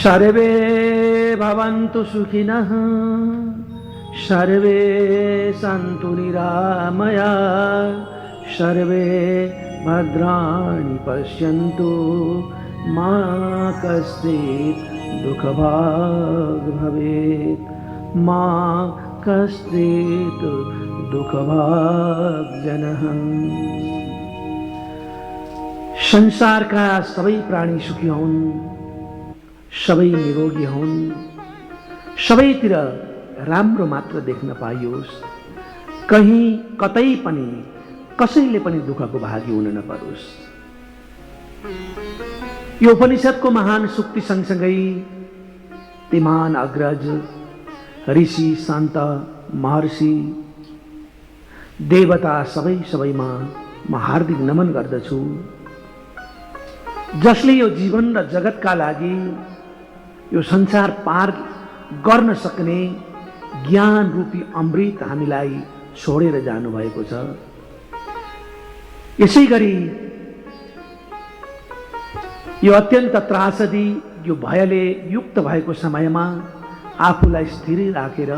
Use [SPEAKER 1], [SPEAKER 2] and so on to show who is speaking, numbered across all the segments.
[SPEAKER 1] Survey भवन्तु सुखिनः survey Santu निरामयाः survey भद्राणि पश्यन्तु मा कश्चित् दुःखभाग् भवेत् मा कश्चित् दुःखभाग् जनः। संसारका सबै प्राणी सुखी हुन्, सबै निरोगी हुन्, सबैतिर राम्रो मात्र देख्न पाइयोस्, कहीं कतै पनि कसैले पनि दुःखको भागी हुन नपरोस्। यो उपनिषदको महान सुक्ति सँगसँगै ती महान अग्रज ऋषि सन्त महर्षि देवता सबैमा म हार्दिक नमन गर्दछु, जसले यो जीवन र जगतका लागि यो संसार पार गर्न सक्ने ज्ञान रूपी अमृत हामीलाई छोडेर जानुभएको छ। यसैगरी यो अत्यन्त त्रासदी यो भयले युक्त भएको समयमा आफूलाई स्थिर राखेर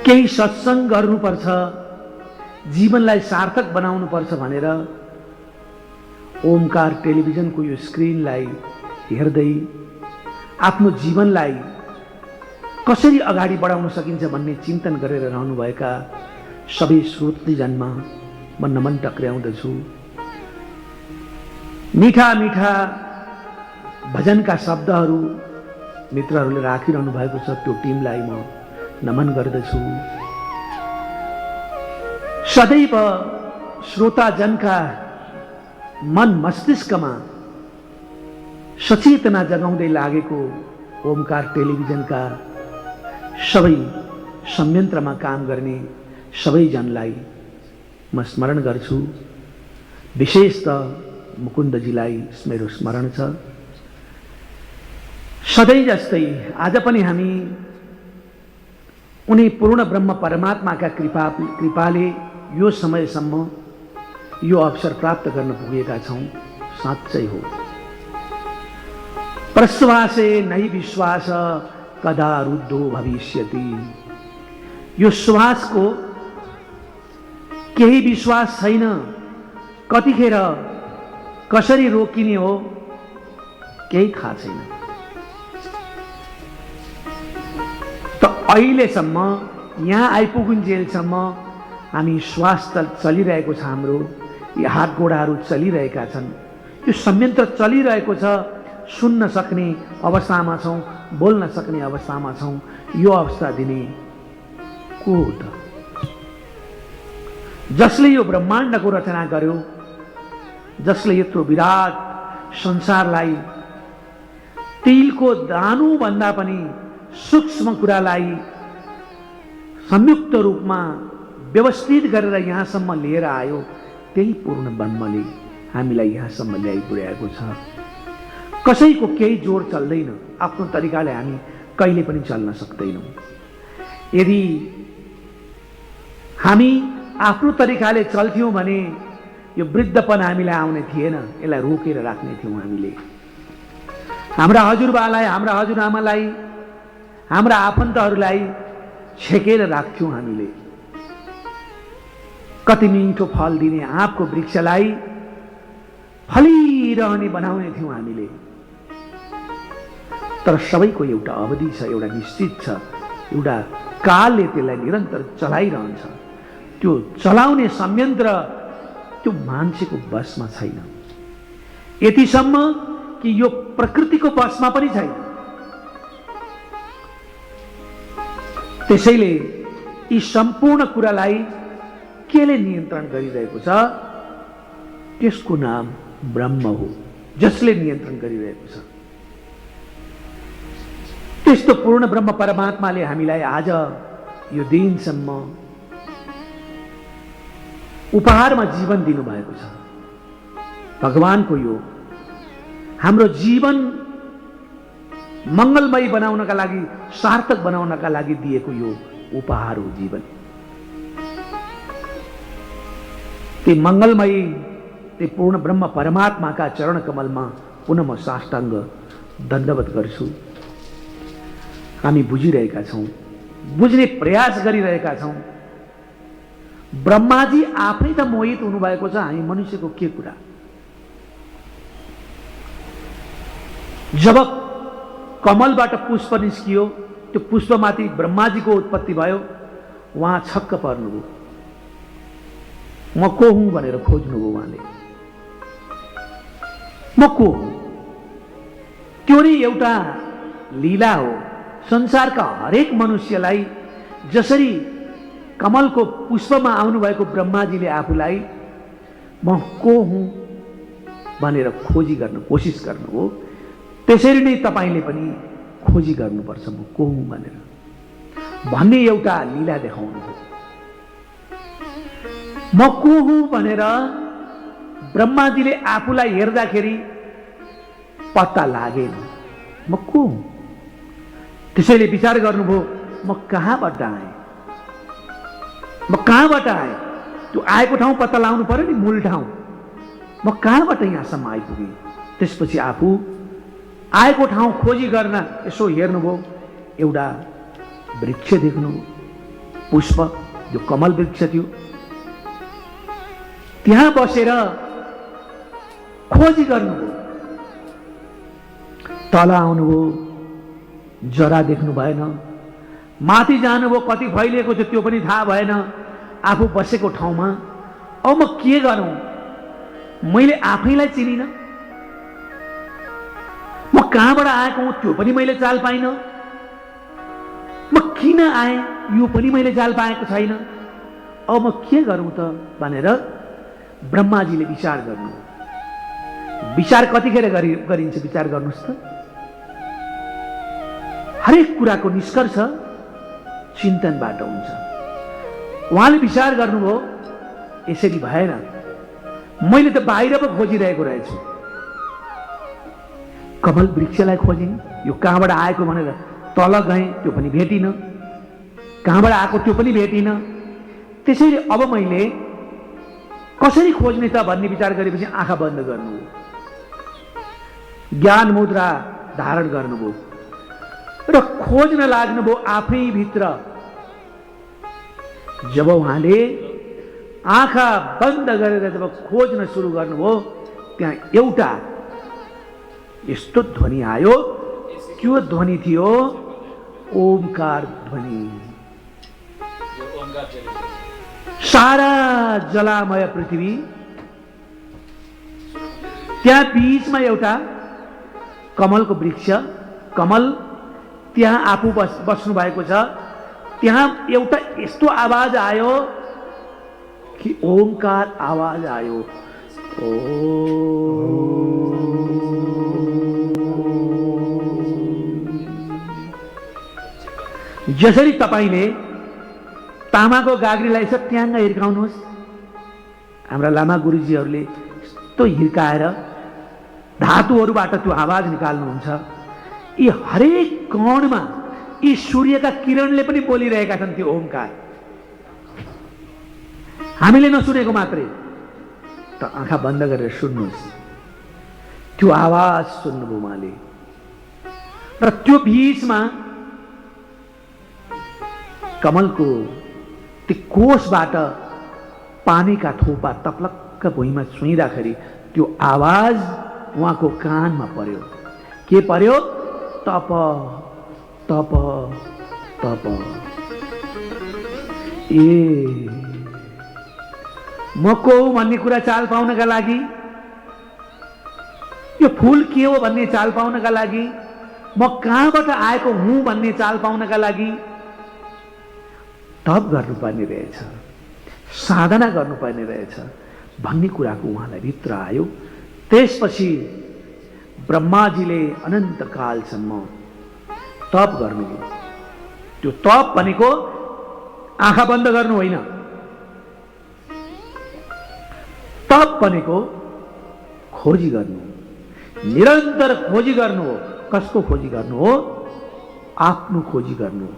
[SPEAKER 1] केही सत्संग गर्नुपर्छ, जीवनलाई सार्थक बनाउनुपर्छ भनेर ओमकार टेलिभिजनको यो स्क्रिनलाई हेर्दै आफ्नो जीवनलाई कसरी अगाडि बढाउन सकिन्छ भन्ने चिन्तन गरेर रहनुभएका सबै श्रोतृजनमा म नमन टक्र्याउँदछु। मीठा मीठा भजनका शब्दहरू मित्रहरूले राखिरहनु भएको छ, त्यो टिमलाई म नमन गर्दछु। सदैव श्रोताजनका मन मस्तिष्कमा सचेतना जगाउँदै लागेको ओमकार टेलिभिजनका सबै संयन्त्रमा काम गर्ने सबैजनलाई म स्मरण गर्छु। विशेषतः मुकुन्दजीलाई मेरो स्मरण छ। सधैँ जस्तै आज पनि हामी उनी पूर्ण ब्रह्म परमात्माका कृपाले यो समयसम्म यो अवसर प्राप्त गर्न पुगेका छौं। साँच्चै हो, प्रश्वासे नै विश्वास कदा रुद्धो भविष्यति। यो श्वासको केही विश्वास छैन, कतिखेर कसरी रोकिने हो केही थाहा छैन। त अहिलेसम्म यहाँ आइपुगुन्जेलसम्म हामी श्वास चलिरहेको छ, हाम्रो यी हात गोडाहरू चलिरहेका छन्, यो संयन्त्र चलिरहेको छ, सुन्न सक्ने अवस्थामा छौं, बोल्न सक्ने अवस्थामा छौं। यो अवस्था दिने को हो त? जसले यो ब्रह्माण्डको रचना गर्यो, जसले यत्रो विराट संसारलाई तिलको दानु भन्दा पनि सूक्ष्म कुरालाई संयुक्त रूपमा व्यवस्थित गरेर यहाँसम्म लिएर आयो, त्यही पूर्ण ब्रह्मले हामीलाई यहाँसम्म ल्याइ पुर्याएको छ। कसैको केही जोर चल्दैन, आफ्नो तरिकाले हामी कहिले पनि चल्न सक्दैनौं। यदि हामी आफ्नो तरिकाले चल्थ्यौं भने यो वृद्धपन हामीलाई आउने थिएन, यसलाई रोकेर राख्ने थियौं। हामीले हाम्रा हजुरबालाई, हाम्रा हजुरआमालाई, हाम्रा आफन्तहरूलाई छेकेर राख्थ्यौं। हामीले कति मिठो फल दिने आँपको वृक्षलाई फलिरहने बनाउने थियौं हामीले। तर सबैको एउटा अवधि छ, एउटा निश्चित छ, एउटा कालले त्यसलाई निरन्तर चलाइरहन्छ। त्यो चलाउने संयन्त्र त्यो मान्छेको बसमा छैन, यतिसम्म कि यो प्रकृतिको बसमा पनि छैन। त्यसैले यी सम्पूर्ण कुरालाई केले नियन्त्रण गरिरहेको छ? त्यसको नाम ब्रह्म हो, जसले नियन्त्रण गरिरहेको छ। त्यस्तो पूर्ण ब्रह्म परमात्माले हामीलाई आज यो दिनसम्म उपहारमा जीवन दिनुभएको छ। भगवानको यो हाम्रो जीवन मंगलमय बनाउनका लागि, सार्थक बनाउनका लागि दिएको यो उपहार हो जीवन। ती मंगलमय, ती पूर्ण ब्रह्म परमात्माका चरण कमलमा पुनः म साष्टाङ्ग दण्डवत गर्छु। हामी बुझिरहेका छौँ, बुझ्ने प्रयास गरिरहेका छौँ। ब्रह्माजी आफै त मोहित हुनुभएको छ, हामी मनुष्यको के कुरा। जब कमलबाट पुष्प निस्कियो, त्यो पुष्पमाथि ब्रह्माजीको उत्पत्ति भयो, उहाँ छक्क पर्नुभयो। म को हुँ भनेर खोज्नुभयो उहाँले। म को हुँ? त्यो नै एउटा लीला हो। संसारका हरेक मनुष्यलाई जसरी कमलको पुष्पमा आउनुभएको ब्रह्माजीले आफूलाई म को हुँ भनेर खोजी गर्न कोसिस गर्नु हो, त्यसरी नै तपाईँले पनि खोजी गर्नुपर्छ म को हुँ भनेर भन्ने एउटा लीला देखाउनु हो। म को हुँ भनेर ब्रह्माजीले आफूलाई हेर्दाखेरि पत्ता लागेन, म को हुँ। त्यसैले विचार गर्नुभयो, म कहाँबाट आएँ, म कहाँबाट आएँ। त्यो आएको ठाउँ पत्ता लगाउनु पर्यो नि, मूल ठाउँ। म कहाँबाट यहाँसम्म आइपुगेँ। त्यसपछि आफू आएको ठाउँ खोजी गर्न यसो हेर्नुभयो, एउटा वृक्ष देख्नुभयो, पुष्प, जो कमल वृक्ष थियो। त्यहाँ बसेर खोजी गर्नुभयो। तल आउनुभयो, जरा देख्नु भएन। माथि जानुभयो, कति फैलिएको छ त्यो पनि थाहा भएन। आफू बसेको ठाउँमा अब म के गरौँ, मैले आफैलाई चिनिनँ। म कहाँबाट आएको हुँ त्यो पनि मैले चाल पाइनँ। म किन आएँ यो पनि मैले चाल पाएको छैन। अब म के गरौँ त भनेर ब्रह्माजीले विचार गर्नु। विचार कतिखेर गरिन्छ विचार गर्नुहोस् त। हरेक कुराको निष्कर्ष चिन्तनबाट हुन्छ। उहाँले विचार गर्नुभयो, यसरी भएन, मैले त बाहिर पो खोजिरहेको रहेछु। कमल वृक्षलाई खोजेँ, यो कहाँबाट आएको भनेर तल गएँ, त्यो पनि भेटिनँ। कहाँबाट आएको त्यो पनि भेटिनँ। त्यसैले अब मैले कसरी खोज्ने त भन्ने विचार गरेपछि आँखा बन्द गर्नुभयो, ज्ञान मुद्रा धारण गर्नुभयो र खोज्न लाग्नुभयो आफै भित्र। जब उहाँले आँखा बन्द गरेर जब खोज्न सुरु गर्नुभयो, त्यहाँ एउटा यस्तो ध्वनि आयो। त्यो ध्वनि थियो ओमकार ध्वनि। सारा जलामय पृथ्वी, त्यहाँ बीचमा एउटा कमलको वृक्ष, कमल त्यहाँ आफू बस्नु भएको छ। त्यहाँ एउटा यस्तो आवाज आयो कि ओमकार आवाज आयो। ओ जसरी तपाईँले तामाको गाग्रीलाई यसो ट्याङ्ग हिर्काउनुहोस्, हाम्रा लामा गुरुजीहरूले यस्तो हिर्काएर धातुहरूबाट त्यो आवाज निकाल्नुहुन्छ। यी हरेक कणमा यी सूर्यका किरणले पनि बोलिरहेका छन् त्यो ओमकार। हामीले नसुनेको मात्रै त आँखा बन्द गरेर सुन्नुहोस्। त्यो आवाज सुन्नुभयो उहाँले। र त्यो बीचमा कमलको त्यो कोषबाट पानीका थोपा तप्लक्क भुइँमा छुइँदाखेरि त्यो आवाज उहाँको कानमा पर्यो। के पर्यो? तप तप तप। ए म को हो भन्ने कुरा चाल पाउनका लागि, यो फूल के हो भन्ने चाल पाउनका लागि, म कहाँबाट आएको हुँ भन्ने चाल पाउनका लागि तप गर्नुपर्ने रहेछ, साधना गर्नुपर्ने रहेछ भन्ने कुराको उहाँलाई भित्र आयो। त्यसपछि ब्रह्माजीले अनन्तकालसम्म तप गर्नुभयो। त्यो तप भनेको आँखा बन्द गर्नु होइन। तप भनेको खोजी गर्नु, निरन्तर खोजी गर्नु हो। कसको खोजी गर्नु हो? आफ्नो खोजी गर्नु हो,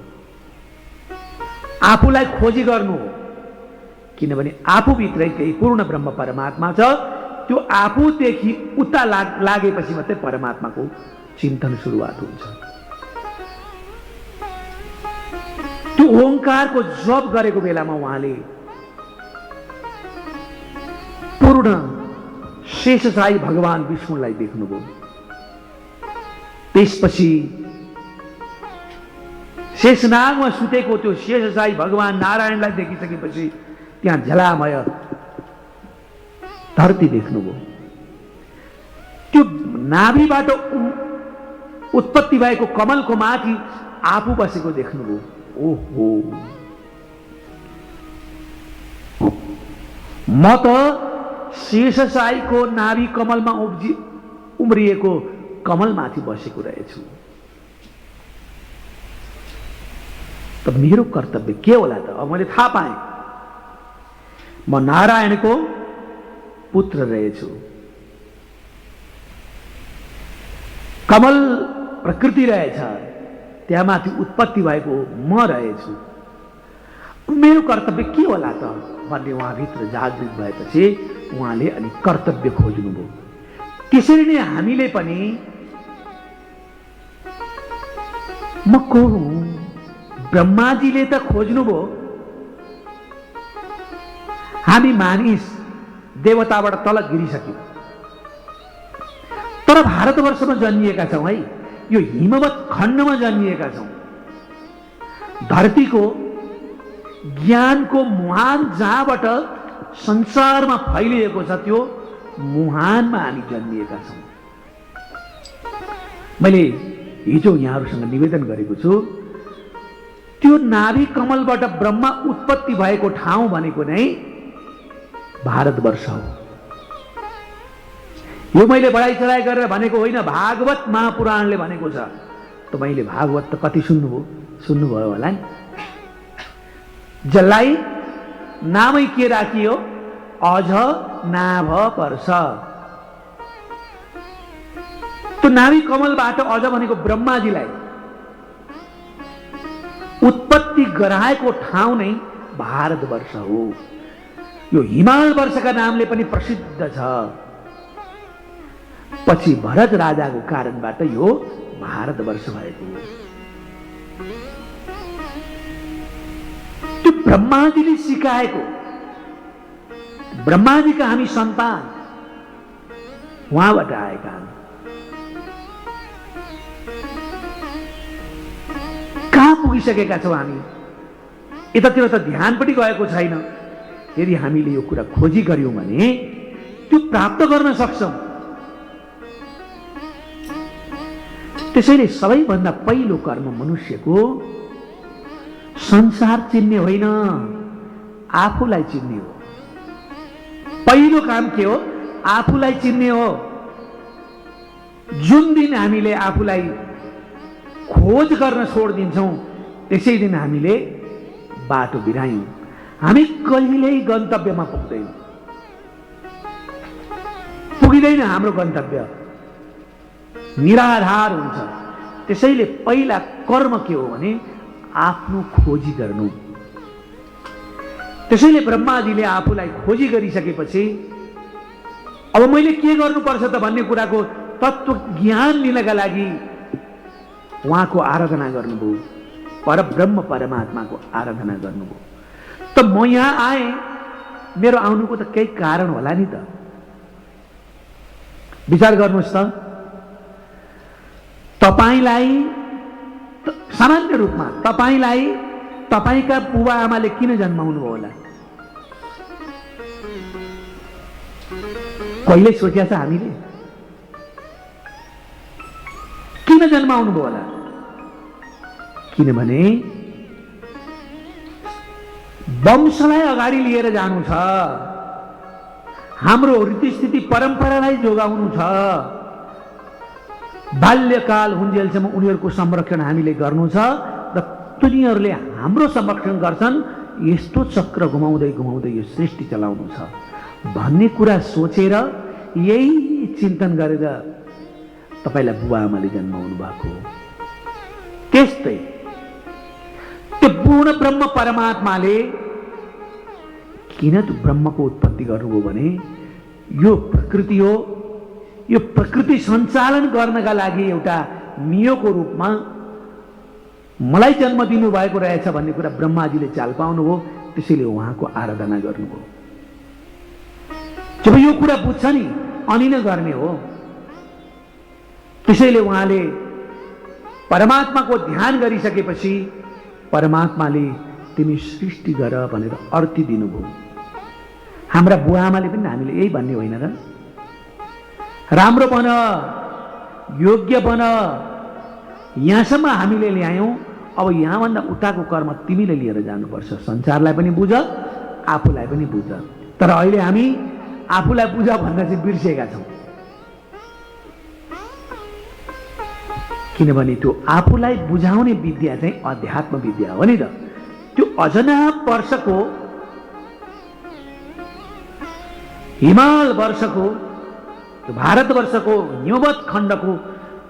[SPEAKER 1] आफूलाई खोजी गर्नु हो। किनभने आफूभित्रै त्यही पूर्ण ब्रह्म परमात्मा छ। त्यो आफूदेखि उता लागेपछि मात्रै परमात्माको चिन्तन सुरुवात हुन्छ। त्यो ओंकारको जप गरेको बेलामा उहाँले पूर्ण शेषशाही भगवान विष्णुलाई देख्नुभयो। त्यसपछि शेषनागमा सुतेको त्यो शेषशाही भगवान नारायणलाई देखिसकेपछि त्यहाँ झलामय धरती देख्नुभयो। त्यो नाभिबाट उत्पत्ति भएको कमलको माथि आफू बसेको देख्नुभयो। ओहो, म त शेषशाहीको नाभि कमलमा उम्रिएको कमलमाथि बसेको रहेछु। त मेरो कर्तव्य के होला त? अब मैले थाहा पाएँ म नारायणको पुत्र रहेछु। कमल प्रकृति रहेछ, त्यहाँ माथि उत्पत्ति भएको म रहेछु। मेरो कर्तव्य के होला त भन्ने उहाँभित्र जागृत भएपछि उहाँले अनि कर्तव्य खोज्नुभयो। त्यसरी नै हामीले पनि म को हुँ? ब्रह्माजीले त खोज्नुभयो, हामी मानिस देवताबाट तल गिरिसक्यौं। तर भारतवर्षमा जन्मिएका छौं है, यो हिमवत खण्डमा जन्मिएका छौं। धरतीको ज्ञानको मुहान जहाँबाट संसारमा फैलिएको छ त्यो मुहानमा हामी जन्मिएका छौं। मैले हिजो यहाँहरूसँग निवेदन गरेको छु, त्यो नाभि कमलबाट ब्रह्मा उत्पत्ति भएको ठाउँ भनेको नै भारतवर्ष हो। यो मैले बढाइ चढाइ गरेर भनेको होइन, भागवत महापुराणले भनेको छ। त मैले भागवत त कति सुन्नुभयो होला नि। जसलाई नामै के राखियो? अझ नाभ पर्छ। त्यो नाभि कमलबाट अझ भनेको ब्रह्माजीलाई उत्पत्ति गराएको ठाउँ नै भारतवर्ष हो। यो हिमाल वर्षका नामले पनि प्रसिद्ध छ। पछि भरत राजाको कारणबाट यो भारतवर्ष भएको हो। त्यो ब्रह्माजीले सिकाएको, ब्रह्माजीका हामी सन्तान, उहाँबाट आएका हामी। कहाँ पुगिसकेका छौँ हामी? यतातिर त ध्यान पनि गएको छैन। यदि हामीले यो कुरा खोजी गर्यौं भने त्यो प्राप्त गर्न सक्छौं। त्यसैले सबैभन्दा पहिलो कर्म मनुष्यको संसार चिन्ने होइन, आफूलाई चिन्ने हो। पहिलो काम के हो? आफूलाई चिन्ने हो। जुन दिन हामीले आफूलाई खोज गर्न छोडिदिन्छौं त्यसै दिन हामीले बाटो बिरायौं। हामी कहिल्यै गन्तव्यमा पुगिँदैन। हाम्रो गन्तव्य निराधार हुन्छ। त्यसैले पहिला कर्म के हो भने आफ्नो खोजी गर्नु। त्यसैले ब्रह्माजीले आफूलाई खोजी गरिसकेपछि अब मैले के गर्नुपर्छ त भन्ने कुराको तत्त्व ज्ञान लिनका लागि उहाँको आराधना गर्नुभयो। परब्रह्म परमात्माको आराधना गर्नुभयो। त म यहाँ आएँ, मेरो आउनुको त केही कारण होला नि त। विचार गर्नुहोस् त, तपाईलाई सामान्य रूपमा तपाईलाई तपाईका बुबा आमाले किन जन्माउनु भयो होला? कहिले सोचेका छ हामीले? किन जन्माउनु भयो होला? किनभने वंशलाई अगाडि लिएर जानु छ, हाम्रो रीतिस्थिति परम्परालाई जोगाउनु छ। बाल्यकाल हुन्जेलसम्म उनीहरूको संरक्षण हामीले गर्नु छ र तिनीहरूले हाम्रो संरक्षण गर्छन्। यस्तो चक्र घुमाउँदै घुमाउँदै यो सृष्टि चलाउनु छ भन्ने कुरा सोचेर, यही चिन्तन गरेर तपाईलाई बुबा आमाले जन्माउनु भएको हो। त्यस्तै त्यो पूर्ण ब्रह्म परमात्माले किन त्यो ब्रह्मको उत्पत्ति गर्नुभयो भने यो प्रकृति हो, यो प्रकृति सञ्चालन गर्नका लागि एउटा नियोगको रूपमा मलाई जन्म दिनुभएको रहेछ भन्ने कुरा ब्रह्माजीले चाल पाउनुभयो। त्यसैले उहाँको आराधना गर्नुभयो। जब यो कुरा बुझ्छ नि अनि नै गर्ने हो। त्यसैले उहाँले परमात्माको ध्यान गरिसकेपछि परमात्माले तिमी सृष्टि गर भनेर अर्ती दिनुभयो। हाम्रा बुवाआमाले पनि हामीले यही भन्ने होइन र? राम्रो बन, योग्य बन, यहाँसम्म हामीले ल्यायौँ, अब यहाँभन्दा उताको कर्म तिमीले लिएर जानुपर्छ। संसारलाई पनि बुझ, आफूलाई पनि बुझ। तर अहिले हामी आफूलाई बुझ भन्न चाहिँ बिर्सेका छौँ। किनभने त्यो आफूलाई बुझाउने विद्या चाहिँ अध्यात्म विद्या हो नि त। त्यो अजना वर्षको, हिमाल वर्षको, भारतवर्षको हिमवत खण्डको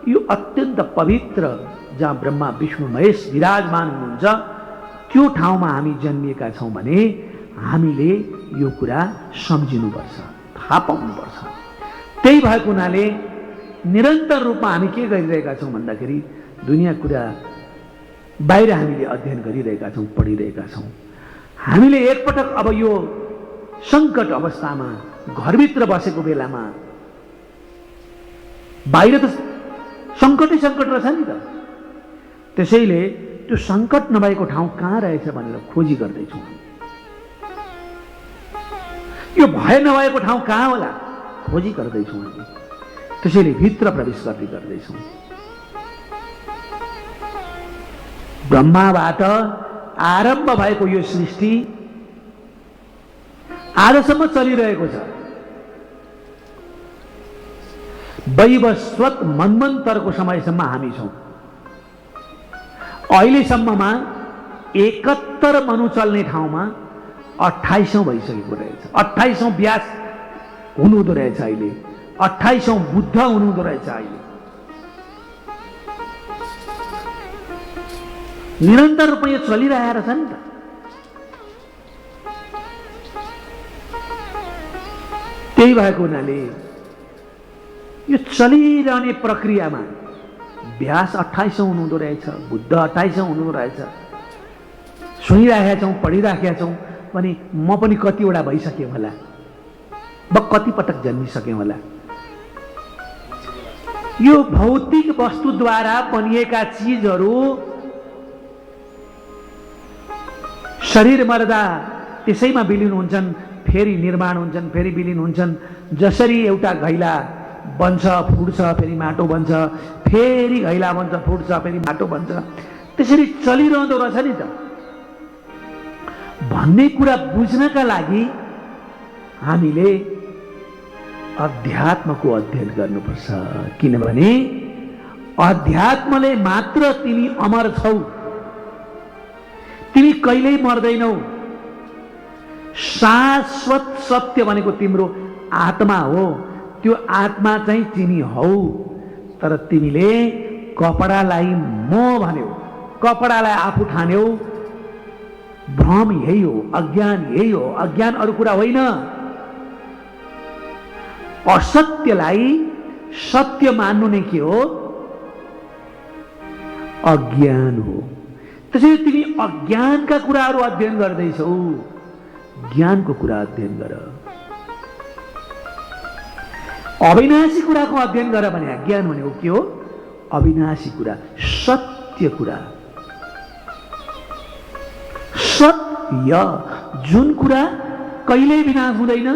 [SPEAKER 1] यो अत्यन्त पवित्र जहाँ ब्रह्मा विष्णु महेश विराजमान हुनुहुन्छ त्यो ठाउँमा हामी जन्मिएका छौँ भने हामीले यो कुरा सम्झिनुपर्छ, थाहा पाउनुपर्छ। त्यही भएको हुनाले निरन्तर रूपमा हामी के गरिरहेका छौँ भन्दाखेरि दुनियाँ कुरा बाहिर हामीले अध्ययन गरिरहेका छौँ, पढिरहेका छौँ। हामीले एकपटक अब यो सङ्कट अवस्थामा घरभित्र बसेको बेलामा बाहिर त सङ्कटै सङ्कट रहेछ नि त। त्यसैले त्यो सङ्कट नभएको ठाउँ कहाँ रहेछ भनेर खोजी गर्दैछौँ। यो भय नभएको ठाउँ कहाँ होला खोजी गर्दैछौँ हामी। त्यसैले भित्र प्रवेश गर्दैछौँ। ब्रह्माबाट आरम्भ भएको यो सृष्टि आजसम्म चलिरहेको छ। वैवस्वत मन्वन्तरको समयसम्म हामी छौँ। अहिलेसम्ममा 71 मनु चल्ने ठाउँमा 28औं भइसकेको रहेछ। 28औं व्यास हुनुहुँदो रहेछ अहिले। 28औं बुद्ध हुनुहुँदो रहेछ अहिले। निरन्तर रूपमा यो चलिरहेको रहेछ नि त। त्यही भएको हुनाले यो चलिरहने प्रक्रियामा व्यास 28औं हुनुहुँदो रहेछ, बुद्ध 28औं हुनुहुँदो रहेछ। सुनिराखेका छौँ, पढिराखेका छौँ भने म पनि कतिवटा भइसकेँ होला, कति पटक जन्मिसकेँ होला। यो भौतिक वस्तुद्वारा बनिएका चिजहरू शरीर मर्दा त्यसैमा विलिन हुन्छन्, फेरि निर्माण हुन्छन्, फेरि विलिन हुन्छन्। जसरी एउटा घैला बन्छ, फुट्छ, फेरि माटो बन्छ, फेरि घैला बन्छ, फुट्छ, फेरि माटो बन्छ, त्यसरी चलिरहँदो रहेछ नि त भन्ने कुरा बुझ्नका लागि हामीले अध्यात्मको अध्ययन गर्नुपर्छ। किनभने अध्यात्मले मात्र तिमी अमर छौ, तिमी कहिल्यै मर्दैनौ। शाश्वत सत्य भनेको तिम्रो आत्मा हो। त्यो आत्मा चाहिँ तिमी हौ। तर तिमीले कपडालाई म भन्यौ, कपडालाई आफू ठान्यौ। भ्रम यही हो, अज्ञान यही हो। अज्ञान अरू कुरा होइन। असत्यलाई सत्य मान्नु नै के हो? अज्ञान हो। त्यसैले तिमी अज्ञानका कुराहरू अध्ययन गर्दैछौ, ज्ञानको कुरा अध्ययन गर। अविनाशी कुराको अध्ययन गर भने ज्ञान भनेको के हो? अविनाशी कुरा, सत्य कुरा। सत्य, जुन कुरा कहिल्यै विनाश हुँदैन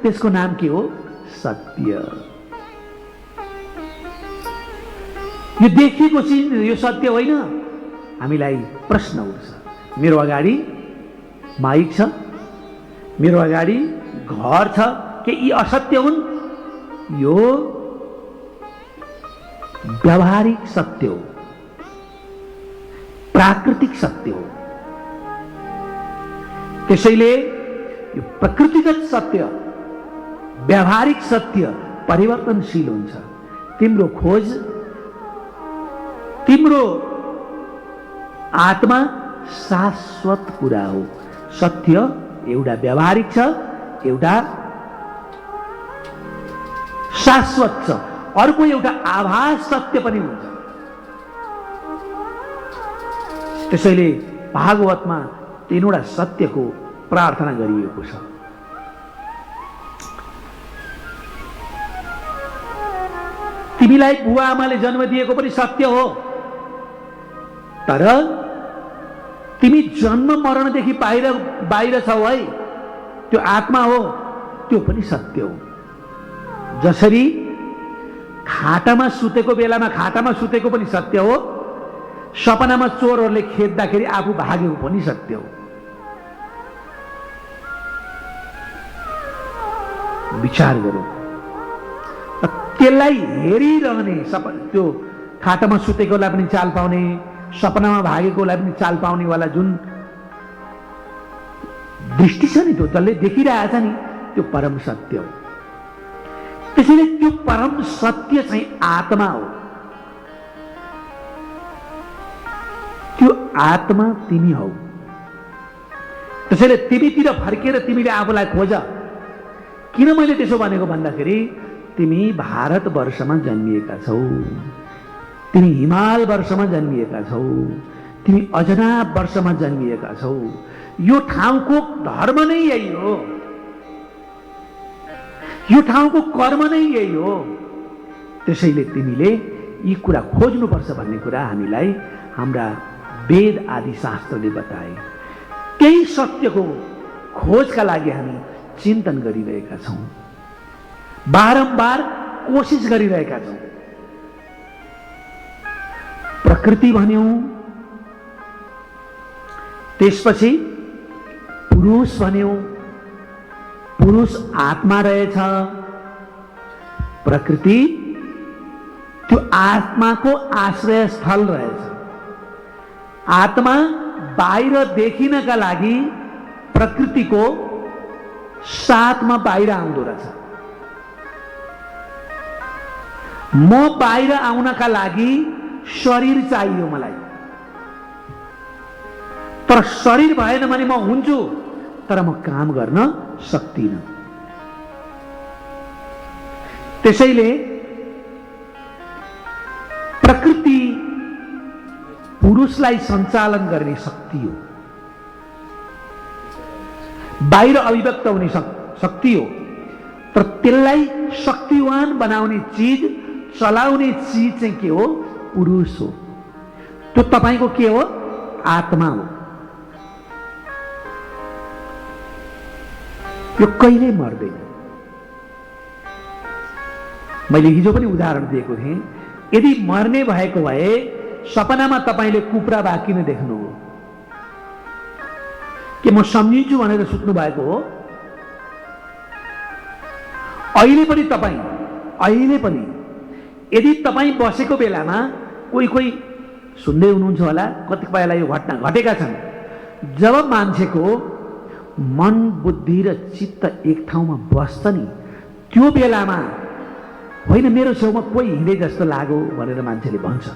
[SPEAKER 1] त्यसको नाम के हो? सत्य। यो देखिएको चिज यो सत्य होइन। हामीलाई प्रश्न उठ्छ, मेरो अगाडि माइक छ, मेरो अगाडि घर छ, के यी असत्य हुन्? यो व्यावहारिक सत्य हो, प्राकृतिक सत्य हो। त्यसैले यो प्रकृतिगत सत्य, व्यावहारिक सत्य परिवर्तनशील हुन्छ। तिम्रो खोज, तिम्रो आत्मा शाश्वत कुरा हो। सत्य एउटा व्यावहारिक छ, एउटा शाश्वत छ। अर्को एउटा आभास सत्य पनि हुन्छ। त्यसैले भागवतमा तीनवटा सत्यको प्रार्थना गरिएको छ। तिमीलाई बुवा आमाले जन्म दिएको पनि सत्य हो, तर तिमी जन्म मरणदेखि बाहिर छौ है, त्यो आत्मा हो, त्यो पनि सत्य हो। जसरी खाटामा सुतेको बेलामा खाटामा सुतेको पनि सत्य हो, सपनामा चोरहरूले खेद्दाखेरि आफू भागेको पनि सत्य हो। विचार गरौँ। त्यसलाई हेरिरहने त्यो खाटामा सुतेकोलाई पनि चाल पाउने, सपनामा भागेकोलाई पनि चाल पाउने वाला जुन दृष्टि छ नि, त्यो जसले देखिरहेछ नि, त्यो परम सत्य हो। त्यसैले त्यो परम सत्य चाहिँ आत्मा हो। त्यो आत्मा तिमी हौ। त्यसैले तिमीतिर फर्केर तिमीले आफूलाई खोज। किन मैले त्यसो भनेको भन्दाखेरि तिमी भारतवर्षमा जन्मिएका छौ, तिमी हिमाल वर्षमा जन्मिएका छौ, तिमी अजनाब वर्षमा जन्मिएका छौ। यो ठाउँको धर्म नै यही हो, यो ठाउँको कर्म नै यही हो। त्यसैले तिमीले यी कुरा खोज्नुपर्छ भन्ने कुरा हामीलाई हाम्रा वेद आदि शास्त्रले बताए। त्यही सत्यको खोजका लागि हामी चिन्तन गरिरहेका छौँ, बारम्बार कोसिस गरिरहेका छौँ। प्रकृति भन्यौँ, त्यसपछि पुरुष भन्यौँ, पुरुष आत्मा रहेछ। प्रकृति त्यो आत्माको आश्रय स्थल रहेछ। आत्मा बाहिर देखिनका लागि प्रकृतिको साथमा बाहिर आउँदो रहेछ। म बाहिर आउनका लागि शरीर चाहियो मलाई, तर शरीर भएन भने म हुन्छु, तर म काम गर्न सक्दिनँ। त्यसैले प्रकृति पुरुषलाई सञ्चालन गर्ने शक्ति हो, बाहिर अभिव्यक्त हुने शक्ति हो। तर त्यसलाई शक्तिवान बनाउने चिज, चलाउने चिज चाहिँ के हो? पुरुष हो। त्यो तपाईको के हो? आत्मा हो। यो कहिले मर्दैन। मैले हिजो पनि उदाहरण दिएको थिएँ। यदि मर्ने भएको भए सपनामा तपाईले कुप्रा बाँकी नै देख्नु हो कि म सम्झिन्छु भनेर सुत्नु भएको हो? अहिले पनि यदि तपाईँ बसेको बेलामा कोही सुन्दै हुनुहुन्छ होला, कतिपयलाई यो घटना घटेका छन्। जब मान्छेको मन बुद्धि र चित्त एक ठाउँमा बस्छ नि, त्यो बेलामा होइन मेरो छेउमा कोही हिँडे जस्तो लाग्यो भनेर मान्छेले भन्छ।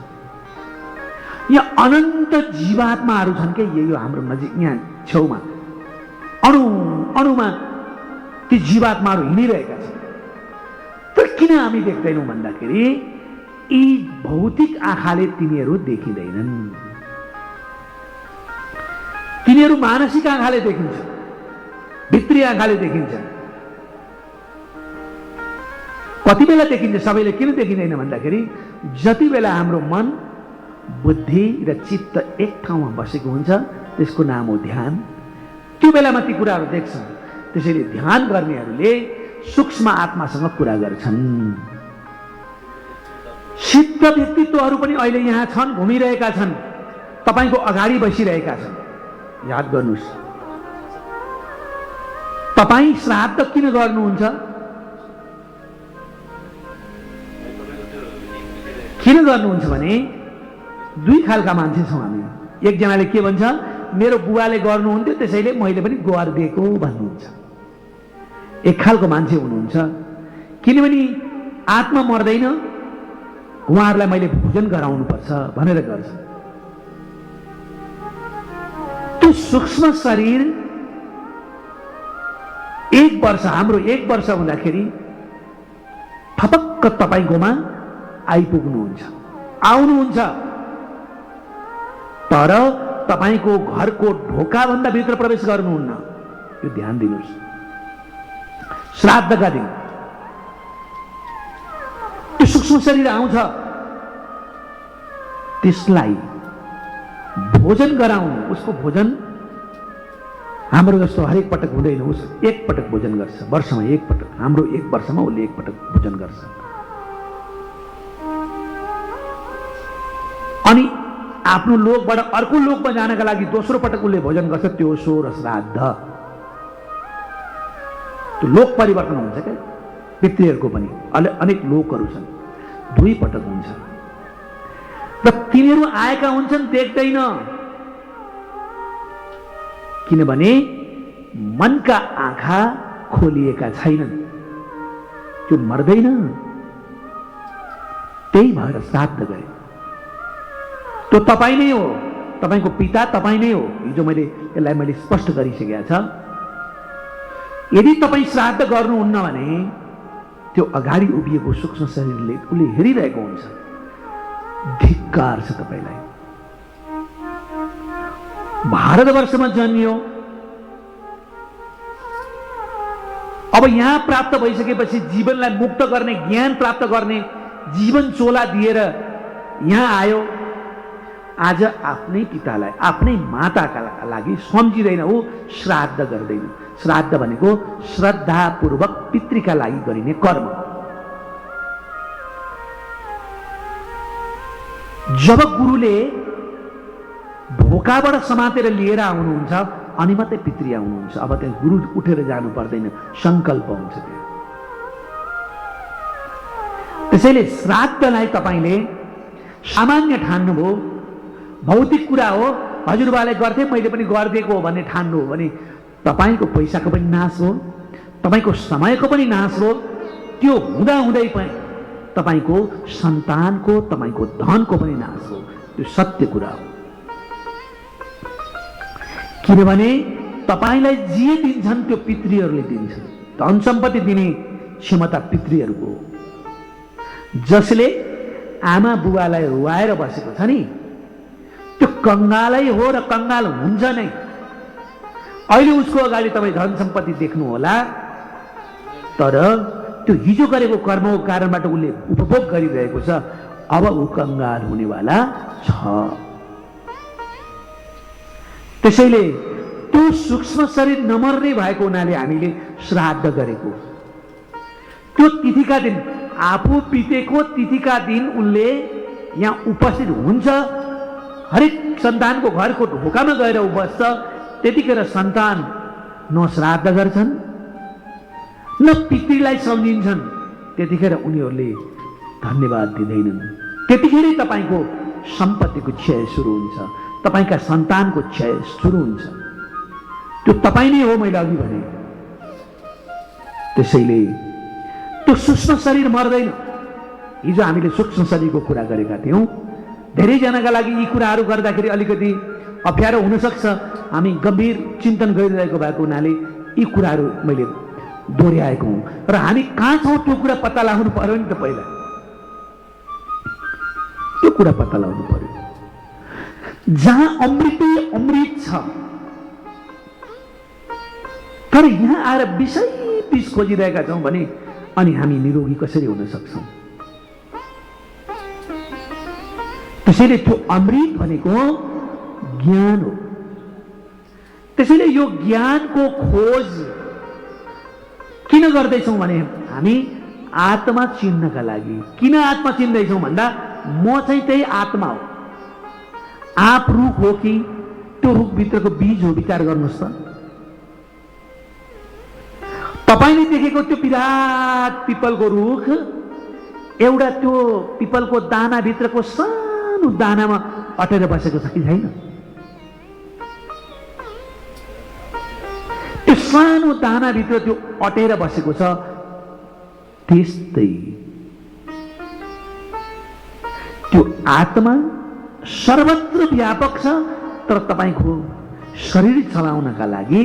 [SPEAKER 1] यहाँ अनन्त जीवात्माहरू छन् के, यही हो हाम्रो नजिक, यहाँ छेउमा अणुमा ती जीवात्माहरू हिँडिरहेका छन्। तर किन हामी देख्दैनौँ भन्दाखेरि यी भौतिक आँखाले तिनीहरू देखिँदैनन्, तिनीहरू मानसिक आँखाले देखिन्छ, भित्री आँखाले देखिन्छ। कति बेला देखिन्छ? सबैले किन देखिँदैन भन्दाखेरि जति बेला हाम्रो मन बुद्धि र चित्त एक ठाउँमा बसेको हुन्छ, त्यसको नाम हो ध्यान। त्यो बेलामा ती कुराहरू देख्छन्। त्यसैले ध्यान गर्नेहरूले सूक्ष्म आत्मासँग कुरा गर्छन्। सिद्ध व्यक्तित्वहरू पनि अहिले यहाँ छन्, घुमिरहेका छन्, तपाईको अगाडि बसिरहेका छन्। याद गर्नुहोस्, तपाईँ श्राद्ध किन गर्नुहुन्छ? किन गर्नुहुन्छ भने दुई खालका मान्छे छौँ हामी। एकजनाले के भन्छ, मेरो बुवाले गर्नुहुन्थ्यो त्यसैले मैले पनि गरिदिएको भन्नुहुन्छ। एक खालको मान्छे हुनुहुन्छ, किनभने आत्मा मर्दैन, उहाँहरूलाई मैले भोजन गराउनुपर्छ भनेर गर्छ। त्यो सूक्ष्म शरीर एक वर्ष, हाम्रो एक वर्ष हुँदाखेरि ठपक्क तपाईँकोमा आइपुग्नुहुन्छ, आउनुहुन्छ, तर तपाईँको घरको ढोकाभन्दा भित्र प्रवेश गर्नुहुन्न। यो ध्यान दिनुहोस्। श्राद्धका दिन त्यो सूक्ष्म शरीर आउँछ, त्यसलाई भोजन गराउनु। उसको भोजन हाम्रो जस्तो हरेक पटक हुँदैन। उस एक पटक भोजन गर्छ, वर्षमा एक पटक। हाम्रो एक वर्षमा उसले एक पटक भोजन गर्छ। अनि आफ्नो लोकबाट अर्को लोकमा जानका लागि दोस्रो पटक उसले भोजन गर्छ। त्यो सो र श्राद्ध। त्यो लोक परिवर्तन हुन्छ क्या, पितृहरूको पनि अनेक लोकहरू छन्, दुई पटक हुन्छ। र तिनीहरू आएका हुन्छन्, देख्दैन, किनभने मनका आँखा खोलिएका छैनन्। त्यो मर्दैन, त्यही भएर श्राद्ध गरे। त्यो तपाईँ नै हो, तपाईँको पिता तपाईँ नै हो। हिजो यसलाई मैले स्पष्ट गरिसकेका छ। यदि तपाईँ श्राद्ध गर्नुहुन्न भने त्यो अगाडि उभिएको सूक्ष्म शरीरले उसले हेरिरहेको हुन्छ। धिक्कार छ तपाईँलाई। भारतवर्षमा जन्मियो, अब यहाँ प्राप्त भइसकेपछि जीवनलाई मुक्त गर्ने, ज्ञान प्राप्त गर्ने जीवन चोला दिएर यहाँ आयो। आज आफ्नै पितालाई, आफ्नै माताका लागि सम्झिँदैन, ऊ श्राद्ध गर्दैन। श्राद्ध भनेको श्रद्धापूर्वक पितृका लागि गरिने कर्म। जब गुरुले ढोकाबाट समातेर लिएर आउनुहुन्छ अनि मात्रै पितृ आउनुहुन्छ। अब त्यहाँ गुरु उठेर जानु पर्दैन, सङ्कल्प हुन्छ त्यो। त्यसैले श्राद्धलाई तपाईँले सामान्य ठान्नुभयो, भौतिक कुरा हो, हजुरबाले गर्थे मैले पनि गरिदिएको हो भन्ने ठान्नु हो भने तपाईँको पैसाको पनि नाश हो, तपाईँको समयको पनि नाश हो। त्यो हुँदाहुँदै पनि तपाईँको सन्तानको, तपाईँको धनको पनि नाश हो। त्यो सत्य कुरा हो। किनभने तपाईँलाई जे दिन्छन् त्यो पितृहरूले दिन्छन्। धन सम्पत्ति दिने क्षमता पितृहरूको हो। जसले आमा बुबालाई रुवाएर बसेको छ नि, त्यो कङ्गालै हो र कङ्गाल हुन्छ नै। अहिले उसको अगाडि तपाईँ धन सम्पत्ति देख्नु होला, तर त्यो हिजो गरेको कर्मको कारणबाट उसले उपभोग गरिरहेको छ। अब ऊ कङ्गाल हुनेवाला छ। त्यसैले त्यो सूक्ष्म शरीर नमर्ने भएको हुनाले हामीले श्राद्ध गरेको। त्यो तिथिका दिन, आफू बितेको तिथिका दिन उनले यहाँ उपस्थित हुन्छ। हरेक सन्तानको घरको ढोकामा गएर ऊ बस्छ। त्यतिखेर सन्तान न श्राद्ध गर्छन् न पितृलाई सम्झिन्छन्। त्यतिखेर उनीहरूले धन्यवाद दिँदैनन्। त्यतिखेरै तपाईँको सम्पत्तिको क्षय सुरु हुन्छ, तपाईँका सन्तानको क्षय सुरु हुन्छ। त्यो तपाईँ नै हो, मैले अघि भने। त्यसैले त्यो सूक्ष्म शरीर मर्दैन। हिजो हामीले सूक्ष्म शरीरको कुरा गरेका थियौँ। धेरैजनाका लागि यी कुराहरू गर्दाखेरि अलिकति अप्ठ्यारो हुनसक्छ। हामी गम्भीर चिन्तन गरिरहेको भएको हुनाले यी कुराहरू मैले दोहोऱ्याएको हुँ। र हामी कहाँ छौँ त्यो कुरा पत्ता लगाउनु पर्यो नि त। पहिला त्यो कुरा पत्ता लगाउनु पर्यो। जहाँ अमृतै अमृत छ, तर यहाँ आएर विषय विष खोजिरहेका छौँ भने अनि हामी निरोगी कसरी हुन सक्छौँ? त्यसैले त्यो अमृत भनेको ज्ञान हो। त्यसैले यो ज्ञानको खोज किन गर्दैछौँ भने हामी आत्मा चिन्नका लागि। किन आत्मा चिन्दैछौँ भन्दा म चाहिँ त्यही आत्मा हो। आप रुख हो कि त्यो रुखभित्रको बीज हो? विचार गर्नुहोस् त। तपाईँले देखेको त्यो विराट पिपलको रुख एउटा त्यो पिपलको दानाभित्रको सानो दानामा अटेर बसेको छ कि छैन? त्यो सानो दानाभित्र त्यो अटेर बसेको छ। त्यस्तै त्यो आत्मा सर्वत्र व्यापक छ, तर तपाईँको शरीर चलाउनका लागि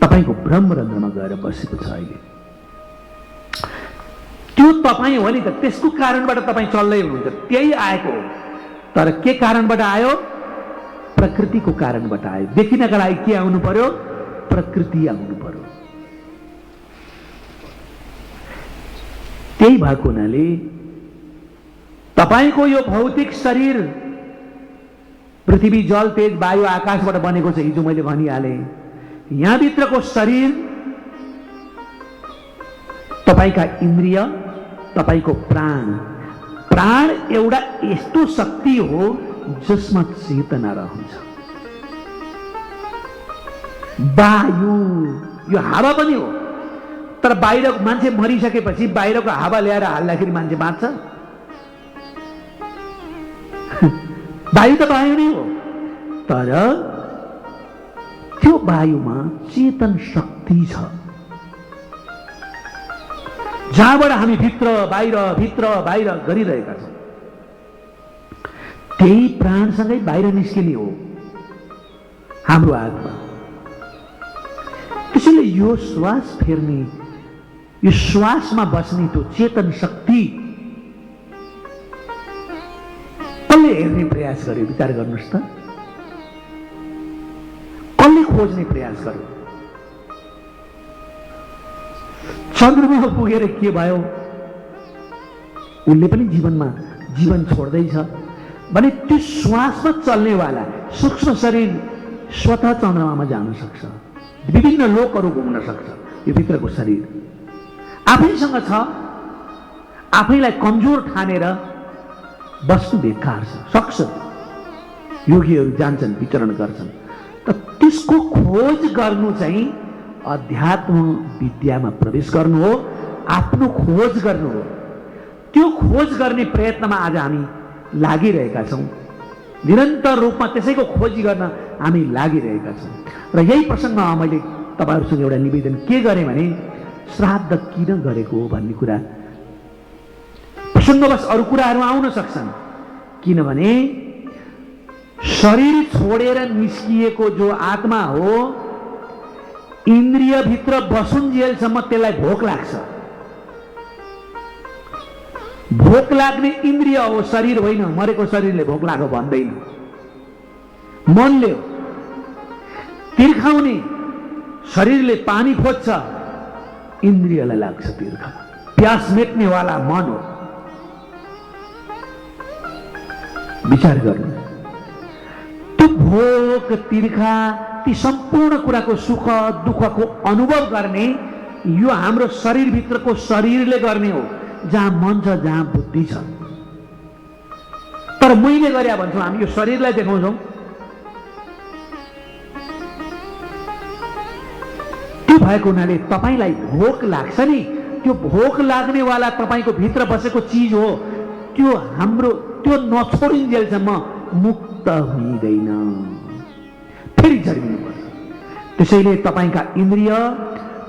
[SPEAKER 1] तपाईँको ब्रह्मरन्ध्रमा गएर बसेको छ। अहिले त्यो तपाईँ हो नि त, त्यसको कारणबाट तपाईँ चल्दै हुनुहुन्छ, त्यही आएको हो। तर के कारणबाट आयो? प्रकृतिको कारणबाट आयो। देखिनका लागि के आउनु पर्यो? प्रकृति आउनु पर्यो। त्यही भएको हुनाले तपाईको यो भौतिक शरीर पृथ्वी, जल, तेज, वायु, आकाशबाट बनेको छ। हिजो मैले भनिहालेँ, यहाँभित्रको शरीर तपाईका इन्द्रिय, तपाईको प्राण। प्राण एउटा यस्तो शक्ति हो जसमा चेतना रहन्छ। वायु यो हावा पनि हो, तर बाहिरको मान्छे मरिसकेपछि बाहिरको हावा ल्याएर हाल्दाखेरि मान्छे बाँच्छ? वायु त वायु नै हो, तर त्यो वायुमा चेतन शक्ति छ, जहाँबाट हामी भित्र बाहिर गरिरहेका छौँ। त्यही प्राणसँगै बाहिर निस्किने हो हाम्रो आत्मा। त्यसैले यो श्वास फेर्ने, यो श्वासमा बस्ने त्यो चेतन शक्ति कसले हेर्ने प्रयास गर्यो? विचार गर्नुहोस् त, कसले खोज्ने प्रयास गर्यो? चन्द्रमा पुगेर के भयो? उसले पनि जीवन छोड्दैछ भने त्यो श्वासमा चल्नेवाला सूक्ष्म शरीर स्वतः चन्द्रमामा जान सक्छ, विभिन्न लोकहरू घुम्न सक्छ। यो भित्रको शरीर आफैसँग छ, आफैलाई कमजोर ठानेर बस्नु बेकार सक्छ। योगीहरू जान्छन्, विचरण गर्छन्, त त्यसको खोज गर्नु चाहिँ अध्यात्म विद्यामा प्रवेश गर्नु हो, आफ्नो खोज गर्नु हो। त्यो खोज गर्ने प्रयत्नमा आज हामी लागिरहेका छौँ, निरन्तर रूपमा त्यसैको खोजी गर्न हामी लागिरहेका छौँ। र यही प्रसङ्गमा मैले तपाईँहरूसँग एउटा निवेदन के गरेँ भने, श्राद्ध किन गरेको हो भन्ने कुरा प्रसङ्गवश अरू कुराहरू आउन सक्छन्, किनभने शरीर छोडेर निस्किएको जो आत्मा हो, इन्द्रियभित्र बसुन्जेलसम्म त्यसलाई भोक लाग्छ। भोक लाग्ने इन्द्रिय हो, शरीर होइन। मरेको शरीरले भोक लाग्यो भन्दैन, मनले हो। तिर्खाउने शरीरले पानी खोज्छ, इन्द्रियलाई लाग्छ तिर्खा। प्यास मेट्नेवाला मन हो। विचार गर्नु, त्यो भोक, तिर्खा, ती सम्पूर्ण कुराको सुख दुःखको अनुभव गर्ने यो हाम्रो शरीरभित्रको शरीरले गर्ने हो, जहाँ मन छ, जहाँ बुद्धि छ। तर मैले गरे भन्छौँ, हामी यो शरीरलाई देखाउँछौँ। त्यो भएको हुनाले तपाईँलाई भोक लाग्छ नि, त्यो भोक लाग्नेवाला तपाईँको भित्र बसेको चिज हो। त्यो हाम्रो त्यो नछोडिन्जेलसम्म मुक्त हुँदैन, फेरि जन्मिनुपर्छ। त्यसैले तपाईँका इन्द्रिय,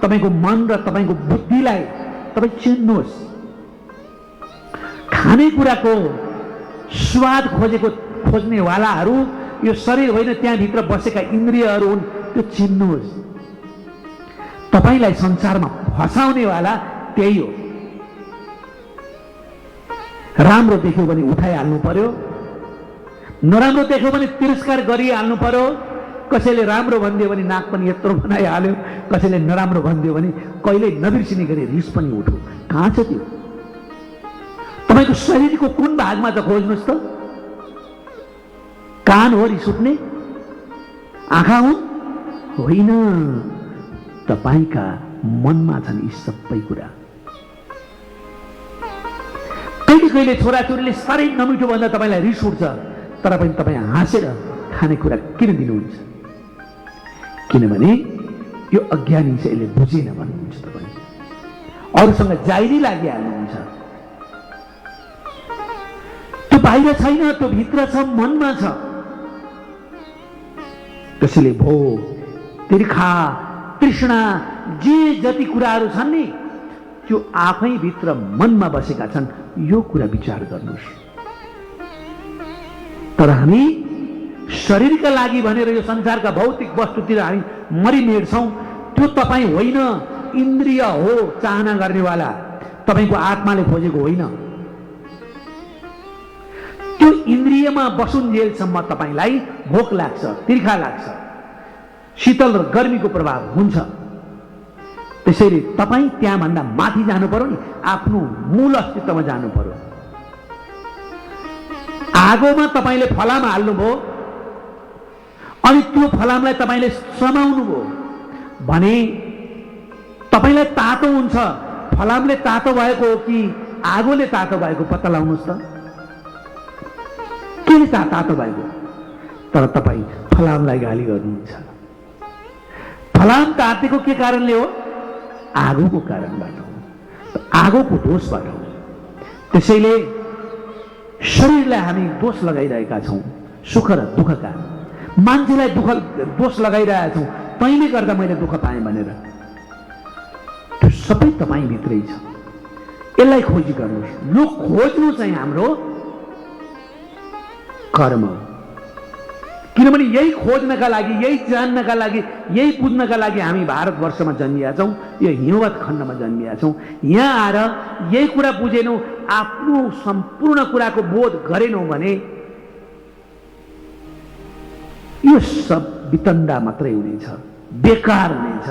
[SPEAKER 1] तपाईँको मन र तपाईँको बुद्धिलाई तपाईँ चिन्नुहोस्। खानेकुराको स्वाद खोज्नेवालाहरू यो शरीर होइन, त्यहाँभित्र बसेका इन्द्रियहरू हुन्, त्यो चिन्नुहोस्। तपाईँलाई संसारमा फसाउनेवाला त्यही हो। राम्रो देख्यो भने उठाइहाल्नु पर्यो, नराम्रो देख्यो भने तिरस्कार गरिहाल्नु पर्यो। कसैले राम्रो भनिदियो भने नाक पनि यत्रो बनाइहाल्यो, कसैले नराम्रो भनिदियो भने कहिल्यै नबिर्सिने गरी रिस पनि उठ्यो। कहाँ छ त्यो? तपाईँको शरीरको कुन भागमा त खोज्नुहोस् त। कान हो रिस उठ्ने? आँखा हुन्? होइन, तपाईँका मनमा छन् यी सबै कुरा। कहिले छोराछोरीले साह्रै नमिठो भन्दा तपाईँलाई रिस उठ्छ, तर पनि तपाईँ हाँसेर खानेकुरा किन दिनुहुन्छ? किनभने यो अज्ञानी चाहिँ यसले बुझेन भन्नुहुन्छ। तपाईँ अरूसँग जाइरी लागिहाल्नुहुन्छ। त्यो बाहिर छैन, त्यो भित्र छ, मनमा छ। त्यसैले भोग, तिर्खा, तृष्णा, जे जति कुराहरू छन् नि, त्यो आफै भित्र मनमा बसेका छन्। यो कुरा विचार गर्नुहोस्। तर हामी शरीरका लागि भनेर यो संसारका भौतिक वस्तुतिर हामी मरिमेट्छौँ। त्यो तपाईँ होइन, इन्द्रिय हो चाहना गर्नेवाला। तपाईको आत्माले खोजेको होइन। त्यो इन्द्रियमा बसुन्जेलसम्म तपाईलाई भोक लाग्छ, तिर्खा लाग्छ, शीतल र गर्मीको प्रभाव हुन्छ। त्यसैले तपाईँ त्यहाँभन्दा माथि जानु पर्यो नि, आफ्नो मूल अस्तित्वमा जानु पर्यो। आगोमा तपाईँले फलाम हाल्नुभयो अनि त्यो फलामलाई तपाईँले समाउनु भयो भने तपाईँलाई तातो हुन्छ। फलामले तातो भएको हो कि आगोले तातो भएको पत्ता लगाउनुहोस् त। केले तातो भएको? तर तपाईँ फलामलाई गाली गर्नुहुन्छ। फलाम तातेको के कारणले हो? आगोको कारणबाट हो, आगोको दोषबाट हो। त्यसैले शरीरलाई हामी दोष लगाइरहेका छौँ, सुख र दुःखका। मान्छेलाई दोष लगाइरहेका छौँ, तैँले गर्दा मैले दुःख पाएँ भनेर। त्यो सबै तपाईँभित्रै छ। यसलाई खोजी गर्नुहोस्। यो खोज्नु चाहिँ हाम्रो कर्म हो। किनभने यही खोज्नका लागि, यही जान्नका लागि, यही बुझ्नका लागि हामी भारतवर्षमा जन्मिएका छौँ, यो हिमवत खण्डमा जन्मिएका छौँ। यहाँ आएर यही कुरा बुझेनौँ, आफ्नो सम्पूर्ण कुराको बोध गरेनौँ भने यो सब वितण्डा मात्रै हुनेछ, बेकार हुनेछ,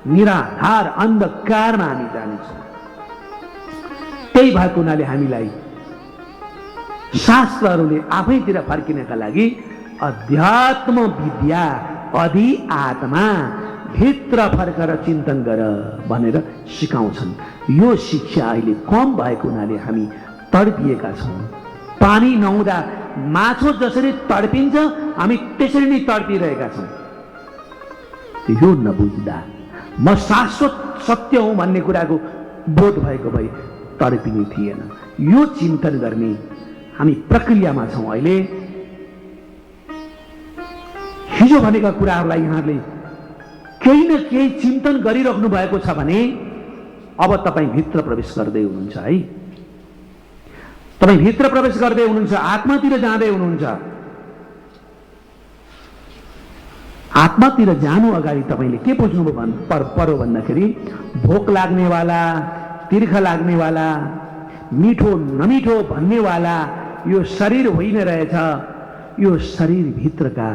[SPEAKER 1] निराधार अन्धकारमा हामी जानेछौँ। त्यही भएको हुनाले हामीलाई शास्त्रहरूले आफैतिर फर्किनका लागि अध्यात्म विद्या, अधि आत्मा, भित्र फर्केर चिन्तन गर भनेर सिकाउँछन्। यो शिक्षा अहिले कम भएको हुनाले हामी तडपिएका छौँ। पानी नहुँदा माछो जसरी तडपिन्छ, हामी त्यसरी नै तडपिरहेका छौँ। यो नबुझ्दा म शाश्वत सत्य हुँ भन्ने कुराको बोध भएको भए तडपिने थिएन। यो चिन्तन गर्ने हामी प्रक्रियामा छौँ अहिले। हिजो भनेका कुराहरूलाई यहाँले केही न केही चिन्तन गरिराख्नु भएको छ भने अब तपाईँ भित्र प्रवेश गर्दै हुनुहुन्छ है। तपाईँ भित्र प्रवेश गर्दै हुनुहुन्छ, आत्मातिर जाँदै हुनुहुन्छ। आत्मातिर जानु अगाडि तपाईँले के बुझ्नु पर्यो भन्दाखेरि भोक लाग्नेवाला, तिर्खा लाग्नेवाला, मिठो नमिठो भन्नेवाला यो शरीर होइन रहेछ। यो शरीरभित्रका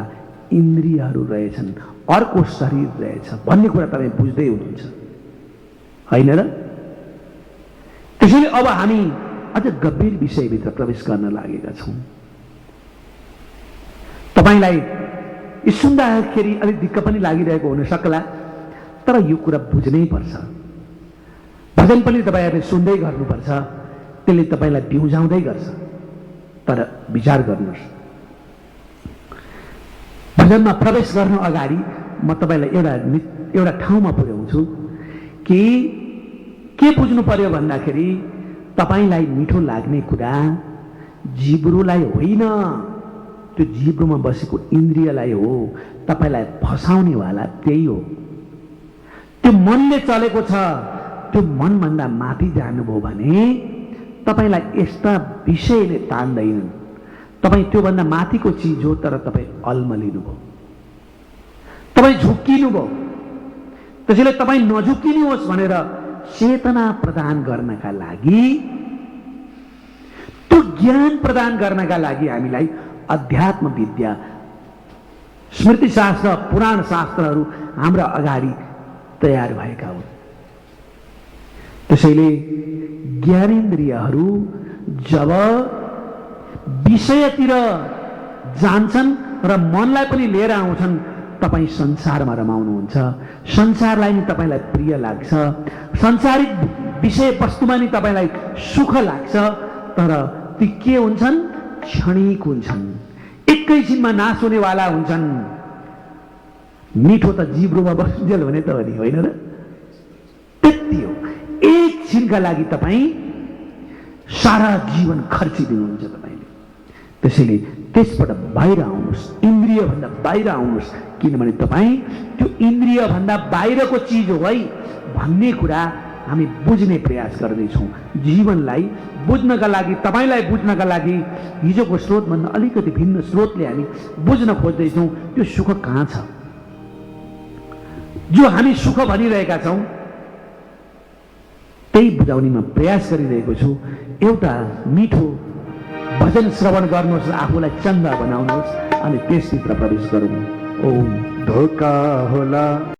[SPEAKER 1] इन्द्रियहरू रहेछन्, अर्को शरीर रहेछ भन्ने कुरा तपाईँ बुझ्दै हुनुहुन्छ होइन र? त्यसैले अब हामी अझ गम्भीर विषयभित्र प्रवेश गर्न लागेका छौँ। तपाईँलाई यी सुन्दाखेरि अलिक दिक्क पनि लागिरहेको हुन सक्ला, तर यो कुरा बुझ्नै पर्छ। भजन पनि तपाईँहरूले सुन्दै गर्नुपर्छ, त्यसले तपाईँलाई बिउजाउँदै गर्छ। तर विचार गर्नुहोस्, भजनमा प्रवेश गर्नु अगाडि म तपाईँलाई एउटा ठाउँमा पुर्याउँछु कि के बुझ्नु पर्यो भन्दाखेरि तपाईँलाई मिठो लाग्ने कुरा जिब्रोलाई होइन, त्यो जिब्रोमा बसेको इन्द्रियलाई हो। तपाईँलाई फसाउनेवाला त्यही हो। त्यो मनले चलेको छ, त्यो मनभन्दा माथि जानुभयो भने तपाईँलाई यस्ता विषयले तान्दैनन्। तपाईँ त्योभन्दा माथिको चिज हो, तर तपाईँ अल्मलिनुभयो, तपाईँ झुक्किनुभयो। त्यसैले तपाईँ नझुक्किनुहोस् भनेर चेतना प्रदान गर्नका लागि, त्यो ज्ञान प्रदान गर्नका लागि हामीलाई अध्यात्म विद्या, स्मृति शास्त्र, पुराण शास्त्रहरू हाम्रा अगाडि तयार भएका हुन्। त्यसैले ज्ञानेन्द्रियहरू जब विषयतिर जान्छन् र मनलाई पनि लिएर आउँछन्, तपाईँ संसारमा रमाउनुहुन्छ। संसारलाई नि तपाईँलाई प्रिय लाग्छ, संसारिक विषय वस्तुमा नि तपाईँलाई सुख लाग्छ। तर ती के हुन्छन्? क्षणिक हुन्छन्, एकैछिनमा नाश हुनेवाला हुन्छन्। मिठो त जिब्रोमा बसुन्जेल भने त हो नि, होइन र? त्यति हो। एक छिनका लागि तपाईँ सारा जीवन खर्चिदिनुहुन्छ तपाईँले। त्यसैले त्यसबाट बाहिर आउनुहोस्, इन्द्रियभन्दा बाहिर आउनुहोस्। किनभने तपाईँ त्यो इन्द्रियभन्दा बाहिरको चिज हो है भन्ने कुरा हामी बुझ्ने प्रयास गर्दैछौँ। जीवनलाई बुझ्नका लागि, तपाईँलाई बुझ्नका लागि हिजोको स्रोतभन्दा अलिकति भिन्न स्रोतले हामी बुझ्न खोज्दैछौँ। त्यो सुख कहाँ छ? जो हामी सुख भनिरहेका छौँ त्यही बुझाउनेमा प्रयास गरिरहेको छु। एउटा मिठो भजन श्रवण गर्नुहोस् र आफूलाई चङ्गा बनाउनुहोस् अनि त्यसभित्र प्रवेश गरौँ। ओम
[SPEAKER 2] धोका होला